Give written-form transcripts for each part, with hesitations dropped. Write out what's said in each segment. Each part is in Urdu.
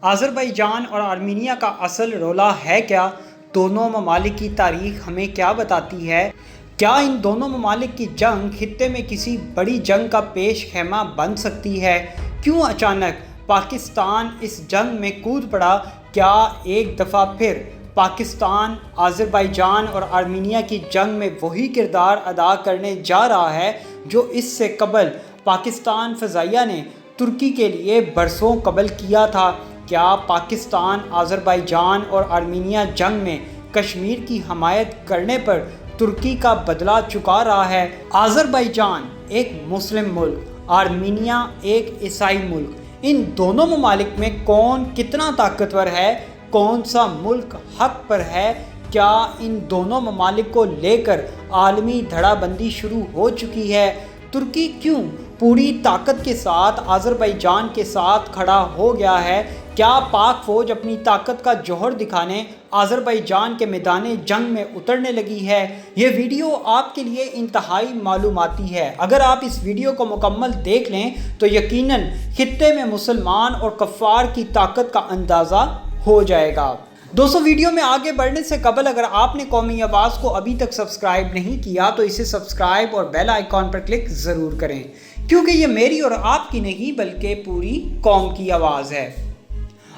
آذربائیجان اور آرمینیا کا اصل رولہ ہے کیا؟ دونوں ممالک کی تاریخ ہمیں کیا بتاتی ہے؟ کیا ان دونوں ممالک کی جنگ خطے میں کسی بڑی جنگ کا پیش خیمہ بن سکتی ہے؟ کیوں اچانک پاکستان اس جنگ میں کود پڑا؟ کیا ایک دفعہ پھر پاکستان آذربائیجان اور آرمینیا کی جنگ میں وہی کردار ادا کرنے جا رہا ہے جو اس سے قبل پاکستان فضائیہ نے ترکی کے لیے برسوں قبل کیا تھا؟ کیا پاکستان آذربائیجان اور آرمینیا جنگ میں کشمیر کی حمایت کرنے پر ترکی کا بدلہ چکا رہا ہے؟ آذربائیجان ایک مسلم ملک، آرمینیا ایک عیسائی ملک، ان دونوں ممالک میں کون کتنا طاقتور ہے؟ کون سا ملک حق پر ہے؟ کیا ان دونوں ممالک کو لے کر عالمی دھڑا بندی شروع ہو چکی ہے؟ ترکی کیوں پوری طاقت کے ساتھ آذربائیجان کے ساتھ کھڑا ہو گیا ہے؟ کیا پاک فوج اپنی طاقت کا جوہر دکھانے آذربائیجان کے میدان جنگ میں اترنے لگی ہے؟ یہ ویڈیو آپ کے لیے انتہائی معلوماتی ہے۔ اگر آپ اس ویڈیو کو مکمل دیکھ لیں تو یقیناً خطے میں مسلمان اور کفار کی طاقت کا اندازہ ہو جائے گا۔ دوستو، ویڈیو میں آگے بڑھنے سے قبل اگر آپ نے قومی آواز کو ابھی تک سبسکرائب نہیں کیا تو اسے سبسکرائب اور بیل آئیکن پر کلک ضرور کریں، کیونکہ یہ میری اور آپ کی نہیں بلکہ پوری قوم کی آواز ہے۔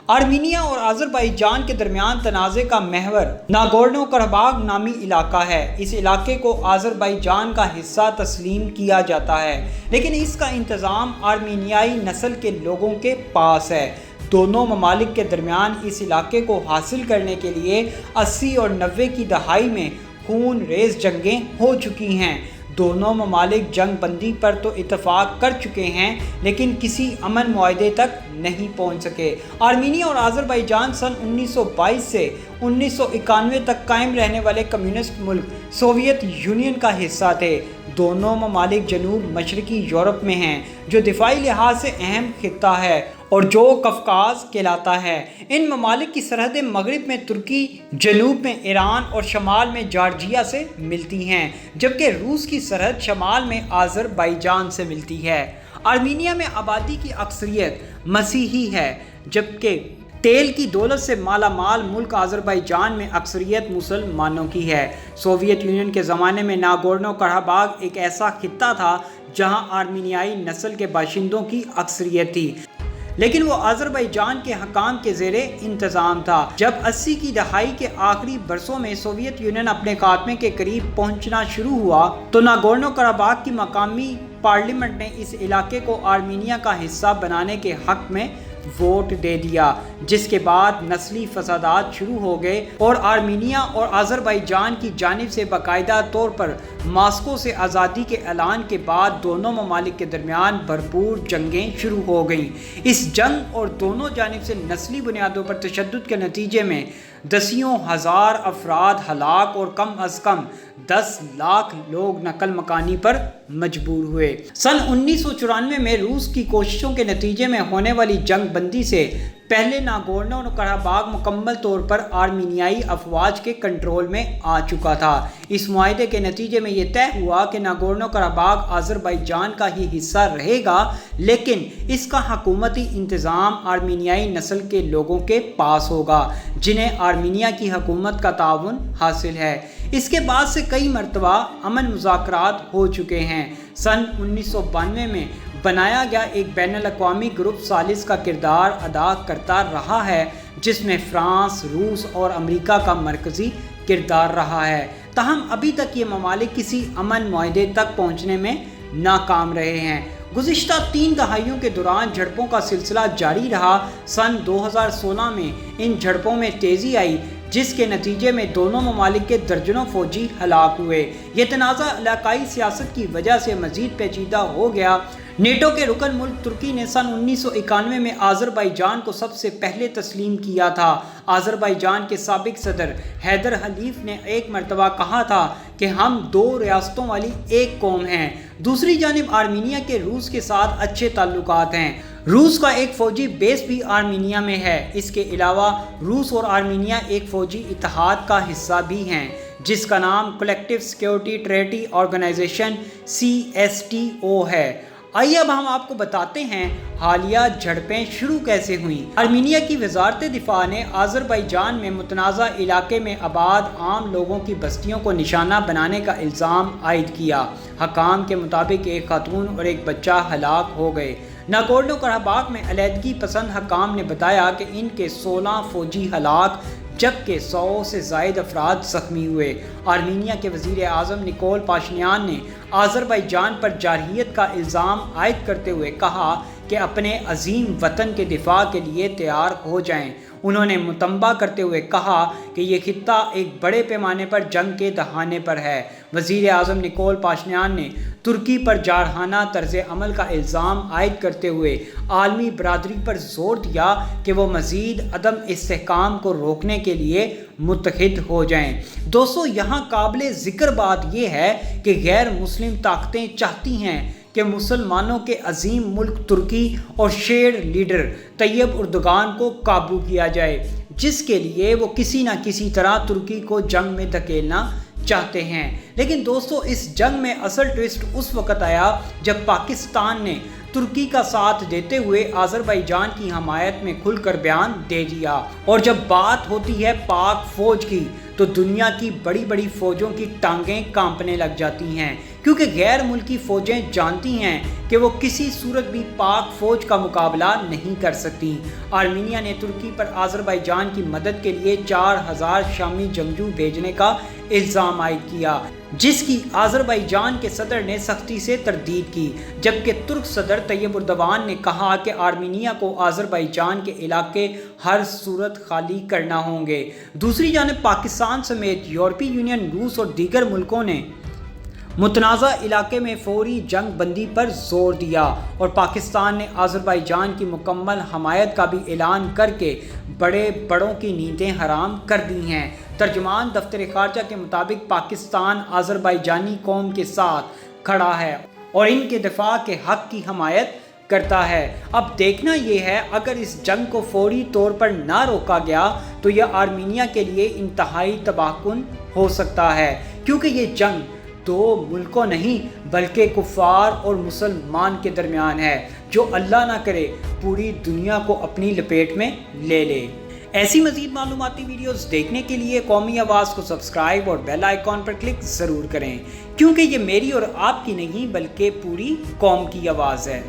آرمینیا اور آذربائیجان کے درمیان تنازع کا محور ناگورنو قرباغ نامی علاقہ ہے۔ اس علاقے کو آذربائیجان کا حصہ تسلیم کیا جاتا ہے، لیکن اس کا انتظام آرمینیائی نسل کے لوگوں کے پاس ہے۔ دونوں ممالک کے درمیان اس علاقے کو حاصل کرنے کے لیے 80 اور 90 کی دہائی میں خون ریز جنگیں ہو چکی ہیں۔ دونوں ممالک جنگ بندی پر تو اتفاق کر چکے ہیں، لیکن کسی امن معاہدے تک نہیں پہنچ سکے۔ آرمینیا اور آذربائیجان سن 1922 سے 1991 تک قائم رہنے والے کمیونسٹ ملک سوویت یونین کا حصہ تھے۔ دونوں ممالک جنوب مشرقی یورپ میں ہیں، جو دفاعی لحاظ سے اہم خطہ ہے اور جو قفقاز کہلاتا ہے۔ ان ممالک کی سرحدیں مغرب میں ترکی، جنوب میں ایران اور شمال میں جارجیا سے ملتی ہیں، جبکہ روس کی سرحد شمال میں آذربائیجان سے ملتی ہے۔ آرمینیا میں آبادی کی اکثریت مسیحی ہے، جبکہ تیل کی دولت سے مالا مال ملک آذربائیجان میں اکثریت مسلمانوں کی ہے۔ سوویت یونین کے زمانے میں ناگورنو قرباغ ایک ایسا خطہ تھا جہاں آرمینیائی نسل کے باشندوں کی اکثریت تھی، لیکن وہ آذربائیجان کے حکام کے زیر انتظام تھا۔ جب 80 کی دہائی کے آخری برسوں میں سوویت یونین اپنے خاتمے کے قریب پہنچنا شروع ہوا تو ناگورنو قرباغ کی مقامی پارلیمنٹ نے اس علاقے کو آرمینیا کا حصہ بنانے کے حق میں ووٹ دے دیا، جس کے بعد نسلی فسادات شروع ہو گئے اور آرمینیا اور آذربائیجان کی جانب سے باقاعدہ طور پر ماسکو سے آزادی کے اعلان کے بعد دونوں ممالک کے درمیان بھرپور جنگیں شروع ہو گئیں۔ اس جنگ اور دونوں جانب سے نسلی بنیادوں پر تشدد کے نتیجے میں دسیوں ہزار افراد ہلاک اور کم از کم 10 لاکھ لوگ نقل مکانی پر مجبور ہوئے۔ سن 1994 میں روس کی کوششوں کے نتیجے میں ہونے والی جنگ بندی سے پہلے ناگورنو قرباغ مکمل طور پر آرمینیائی افواج کے کنٹرول میں آ چکا تھا۔ اس معاہدے کے نتیجے میں یہ طے ہوا کہ ناگورنو قرباغ آذربائیجان کا ہی حصہ رہے گا، لیکن اس کا حکومتی انتظام آرمینیائی نسل کے لوگوں کے پاس ہوگا، جنہیں آرمینیا کی حکومت کا تعاون حاصل ہے۔ اس کے بعد سے کئی مرتبہ امن مذاکرات ہو چکے ہیں۔ سن 1992 میں بنایا گیا ایک بین الاقوامی گروپ ثالث کا کردار ادا کرتا رہا ہے، جس میں فرانس، روس اور امریکہ کا مرکزی کردار رہا ہے۔ تاہم ابھی تک یہ ممالک کسی امن معاہدے تک پہنچنے میں ناکام رہے ہیں۔ گزشتہ 3 دہائیوں کے دوران جھڑپوں کا سلسلہ جاری رہا۔ سن 2016 میں ان جھڑپوں میں تیزی آئی، جس کے نتیجے میں دونوں ممالک کے درجنوں فوجی ہلاک ہوئے۔ یہ تنازع علاقائی سیاست کی وجہ سے مزید پیچیدہ ہو گیا۔ نیٹو کے رکن ملک ترکی نے سن 1991 میں آذربائیجان کو سب سے پہلے تسلیم کیا تھا۔ آذربائیجان کے سابق صدر حیدر حلیف نے ایک مرتبہ کہا تھا کہ ہم 2 ریاستوں والی ایک قوم ہیں۔ دوسری جانب آرمینیا کے روس کے ساتھ اچھے تعلقات ہیں۔ روس کا ایک فوجی بیس بھی آرمینیا میں ہے۔ اس کے علاوہ روس اور آرمینیا ایک فوجی اتحاد کا حصہ بھی ہیں، جس کا نام collective security treaty organisation CSTO ہے۔ آئیے اب ہم آپ کو بتاتے ہیں حالیہ جھڑپیں شروع کیسے ہوئیں۔ آرمینیا کی وزارت دفاع نے آذربائیجان میں متنازع علاقے میں آباد عام لوگوں کی بستیوں کو نشانہ بنانے کا الزام عائد کیا۔ حکام کے مطابق ایک خاتون اور ایک بچہ ہلاک ہو گئے۔ ناگورنو قراباخ میں علیحدگی پسند حکام نے بتایا کہ ان کے 16 فوجی ہلاک جبکہ 100 سے زائد افراد زخمی ہوئے۔ آرمینیا کے وزیر اعظم نکول پاشینیان نے آذربائیجان پر جارحیت کا الزام عائد کرتے ہوئے کہا کہ اپنے عظیم وطن کے دفاع کے لیے تیار ہو جائیں۔ انہوں نے متنبہ کرتے ہوئے کہا کہ یہ خطہ ایک بڑے پیمانے پر جنگ کے دہانے پر ہے۔ وزیر اعظم نکول پاشینیان نے ترکی پر جارحانہ طرز عمل کا الزام عائد کرتے ہوئے عالمی برادری پر زور دیا کہ وہ مزید عدم استحکام کو روکنے کے لیے متحد ہو جائیں۔ دوستو، یہاں قابل ذکر بات یہ ہے کہ غیر مسلم طاقتیں چاہتی ہیں کہ مسلمانوں کے عظیم ملک ترکی اور شیعہ لیڈر طیب اردوغان کو قابو کیا جائے، جس کے لیے وہ کسی نہ کسی طرح ترکی کو جنگ میں دھکیلنا چاہتے ہیں۔ لیکن دوستو، اس جنگ میں اصل ٹوسٹ اس وقت آیا جب پاکستان نے ترکی کا ساتھ دیتے ہوئے آذربائیجان کی حمایت میں کھل کر بیان دے دیا۔ اور جب بات ہوتی ہے پاک فوج کی تو دنیا کی بڑی بڑی فوجوں کی ٹانگیں کانپنے لگ جاتی ہیں، کیونکہ غیر ملکی فوجیں جانتی ہیں کہ وہ کسی صورت بھی پاک فوج کا مقابلہ نہیں کر سکتی۔ آرمینیا نے ترکی پر آذربائیجان کی مدد کے لیے 4000 شامی جنگجو بھیجنے کا الزام عائد کیا، جس کی آذربائیجان کے صدر نے سختی سے تردید کی، جبکہ ترک صدر طیب اردوغان نے کہا کہ آرمینیا کو آذربائیجان کے علاقے ہر صورت خالی کرنا ہوں گے۔ دوسری جانب پاکستان سمیت یورپی یونین، روس اور دیگر ملکوں نے متنازع علاقے میں فوری جنگ بندی پر زور دیا اور پاکستان نے آذربائیجان کی مکمل حمایت کا بھی اعلان کر کے بڑوں کی نیندیں حرام کر دی ہیں۔ ترجمان دفتر خارجہ کے مطابق پاکستان آذربائیجانی قوم کے ساتھ کھڑا ہے اور ان کے دفاع کے حق کی حمایت کرتا ہے۔ اب دیکھنا یہ ہے اگر اس جنگ کو فوری طور پر نہ روکا گیا تو یہ آرمینیا کے لیے انتہائی تباہ کن ہو سکتا ہے، کیونکہ یہ جنگ دو ملکوں نہیں بلکہ کفار اور مسلمان کے درمیان ہے، جو اللہ نہ کرے پوری دنیا کو اپنی لپیٹ میں لے لے۔ ایسی مزید معلوماتی ویڈیوز دیکھنے کے لیے قومی آواز کو سبسکرائب اور بیل آئیکن پر کلک ضرور کریں، کیونکہ یہ میری اور آپ کی نہیں بلکہ پوری قوم کی آواز ہے۔